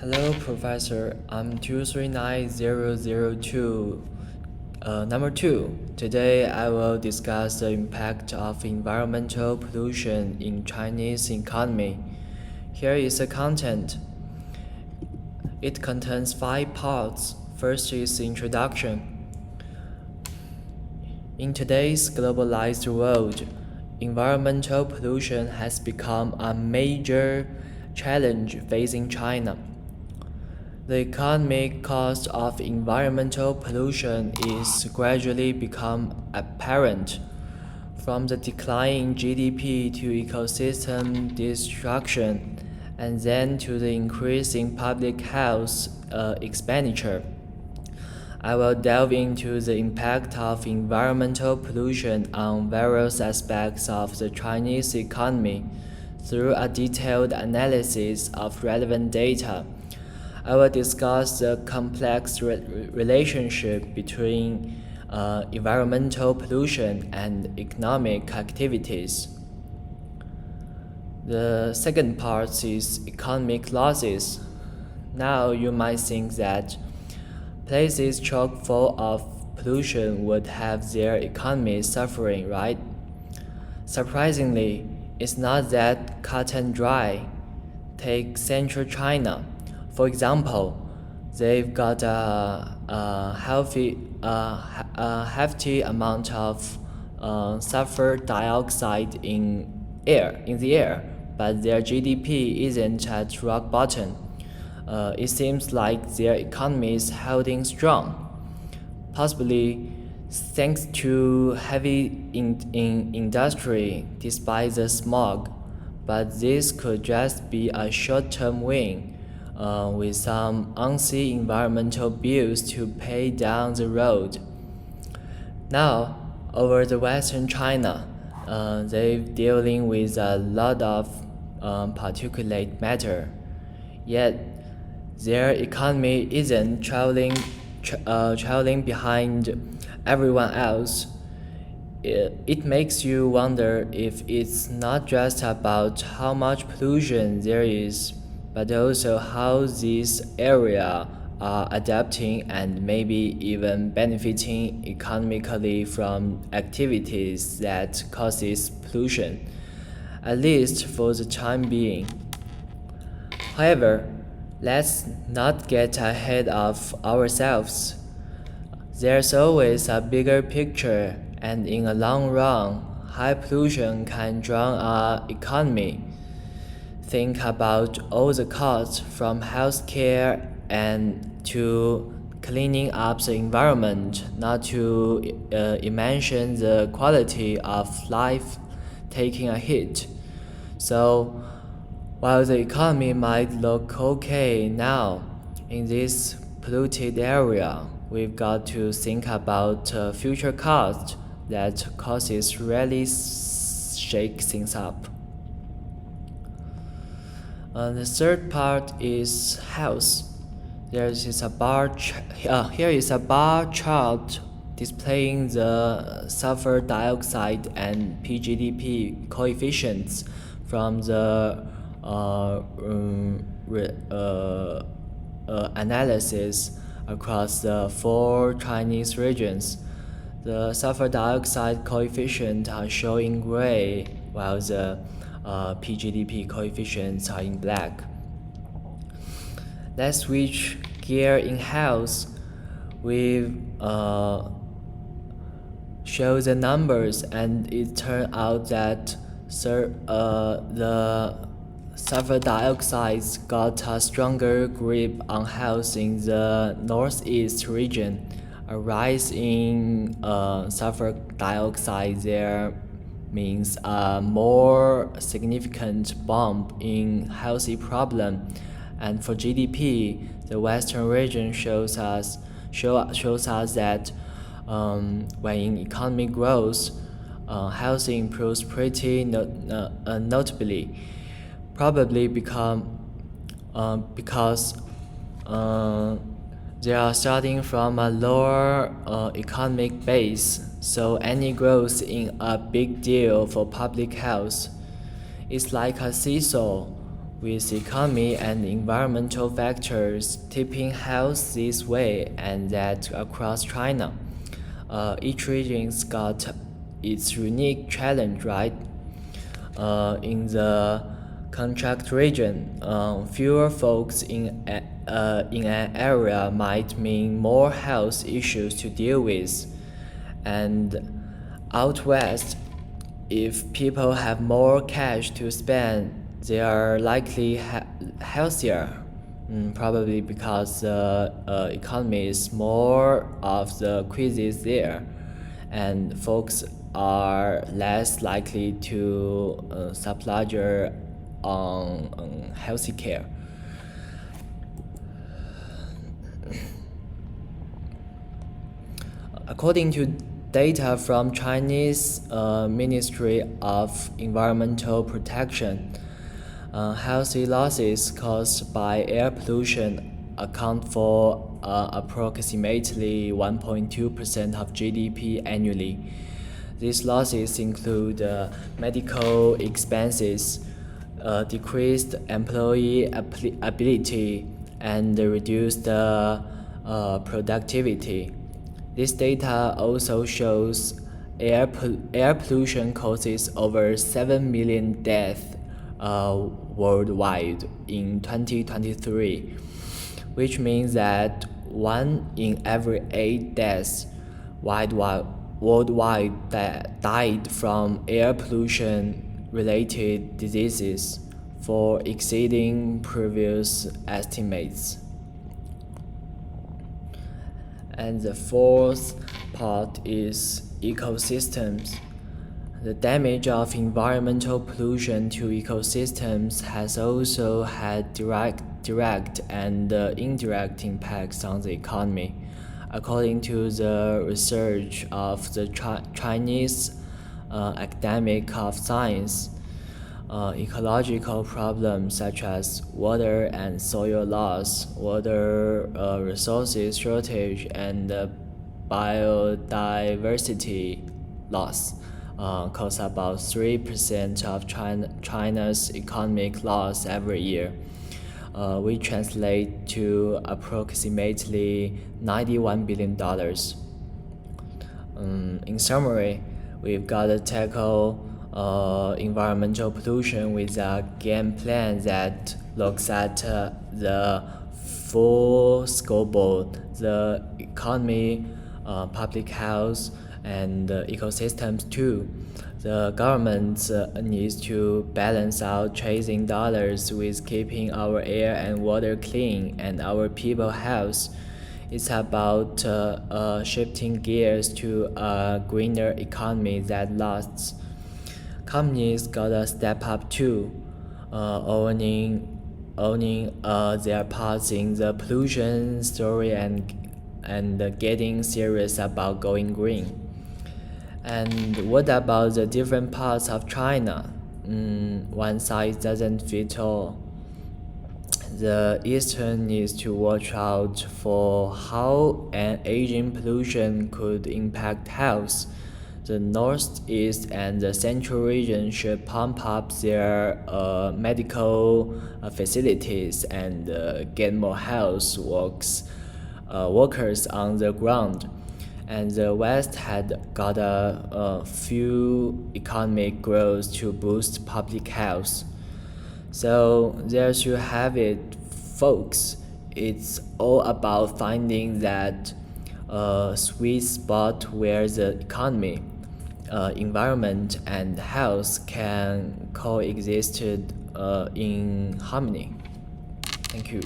Hello, Professor. I'm 239002, number 2. Today I will discuss the impact of environmental pollution in Chinese economy. Here is the content. It contains 5 parts. First is introduction. In today's globalized world, environmental pollution has become a major challenge facing China. The economic cost of environmental pollution is gradually become apparent, from the decline in GDP to ecosystem destruction, and then to the increase in public health expenditure. I will delve into the impact of environmental pollution on various aspects of the Chinese economy through a detailed analysis of relevant data. I will discuss the complex relationship between environmental pollution and economic activities. The second part is economic losses. Now you might think that places chock full of pollution would have their economies suffering, right? Surprisingly, it's not that cut and dry. Take central China. For example, they've got a hefty amount of sulfur dioxide in the air, but their GDP isn't at rock bottom. It seems like their economy is holding strong, possibly thanks to heavy industry despite the smog. But this could just be a short-term win, with some unseen environmental bills to pay down the road. Now, over the Western China, they're dealing with a lot of particulate matter. Yet, their economy isn't trailing behind everyone else. It makes you wonder if it's not just about how much pollution there is, but also how these areas are adapting and maybe even benefiting economically from activities that causes pollution, at least for the time being. However, let's not get ahead of ourselves. There's always a bigger picture, and in the long run, high pollution can drown our economy. Think about all the costs from healthcare and to cleaning up the environment, not to mention the quality of life taking a hit. So, while the economy might look okay now in this polluted area, we've got to think about future costs that causes really shake things up. The third part is health. Here is a bar chart displaying the sulfur dioxide and PGDP coefficients from the analysis across the 4 Chinese regions. The sulfur dioxide coefficient are shown in gray, while the PGDP coefficients are in black. Let's switch gear in health. We show the numbers, and it turned out that the sulfur dioxide got a stronger grip on health in the northeast region. A rise in sulfur dioxide there means a more significant bump in healthy problem, and for GDP, the western region shows us that when economy grows, health improves pretty notably, probably because they are starting from a lower economic base, so any growth in a big deal for public health. It's like a seesaw. with economy and environmental factors tipping health this way and that across China. Each region's got its unique challenge, right? In the contract region, fewer folks in an area might mean more health issues to deal with. And out west, if people have more cash to spend, they are likely healthier. Probably because the economy is more of the quizzes there, and folks are less likely to splurge on healthy care. According to data from Chinese Ministry of Environmental Protection, healthy losses caused by air pollution account for approximately 1.2% of GDP annually. These losses include medical expenses, decreased employee ability, and reduced productivity. This data also shows air pollution causes over 7 million deaths worldwide in 2023, which means that 1 in every 8 deaths worldwide died from air pollution-related diseases, for exceeding previous estimates. And the fourth part is ecosystems. The damage of environmental pollution to ecosystems has also had direct and indirect impacts on the economy. According to the research of the Chinese Academic of Science, ecological problems such as water and soil loss, water resources shortage, and biodiversity loss cause about 3% of China's economic loss every year. We translate to approximately $91 billion. In summary, we've got to tackle environmental pollution with a game plan that looks at the full scope of the economy, public health, and ecosystems too. The government needs to balance out chasing dollars with keeping our air and water clean and our people health. It's about shifting gears to a greener economy that lasts. Companies gotta step up too, owning their parts in the pollution story and getting serious about going green. And what about the different parts of China? One size doesn't fit all. The Eastern needs to watch out for how an aging pollution could impact health. The Northeast and the Central region should pump up their medical facilities and get more health workers on the ground. And the West had got a few economic growth to boost public health. So there you have it, folks. It's all about finding that sweet spot where the economy, environment, and health can coexist in harmony. Thank you.